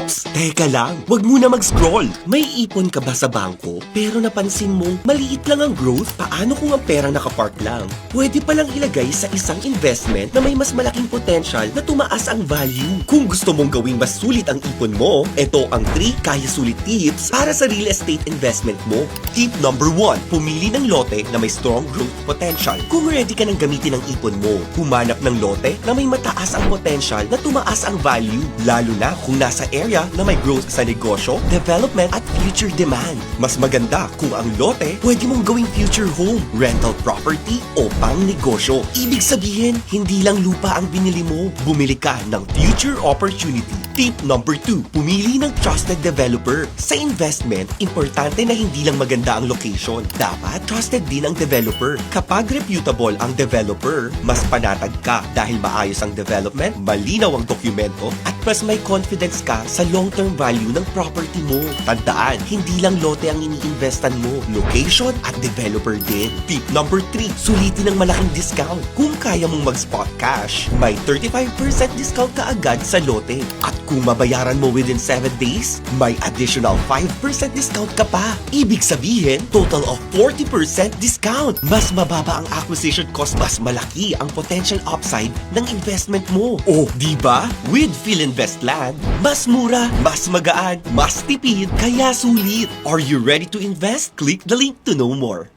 Oops! Teka lang, wag muna mag-scroll. May ipon ka ba sa bangko? Pero napansin mong maliit lang ang growth? Paano kung ang pera nakapark lang? Pwede palang ilagay sa isang investment na may mas malaking potential na tumaas ang value. Kung gusto mong gawing mas sulit ang ipon mo, ito ang 3 kaya sulit tips para sa real estate investment mo. Tip number 1, pumili ng lote na may strong growth potential. Kung ready ka nang gamitin ang ipon mo, humanap ng lote na may mataas ang potential na tumaas ang value, lalo na kung nasa area na may growth sa negosyo, development at future demand. Mas maganda kung ang lote pwede mong gawing future home, rental property o pang negosyo. Ibig sabihin, hindi lang lupa ang binili mo, bumili ka ng future opportunity. Tip number 2, pumili ng trusted developer. Sa investment, importante na hindi lang maganda ang location. Dapat trusted din ang developer. Kapag reputable ang developer, mas panatag ka dahil maayos ang development, malinaw ang dokumento, at mas may confidence ka sa long-term value ng property mo. Tandaan, hindi lang lote ang iniinvestan mo, location at developer din. Tip number 3, sulitin ng malaking discount. Kung kaya mong mag-spot cash, may 35% discount ka agad sa lote. At kung mabayaran mo within 7 days, may additional 5% discount ka pa. Ibig sabihin, total of 40% discount. Mas mababa ang acquisition cost, mas malaki ang potential upside ng investment mo. Oh, di ba? With Philinvest Land, mas mura, mas magaan, mas tipid, kaya sulit. Are you ready to invest? Click the link to know more.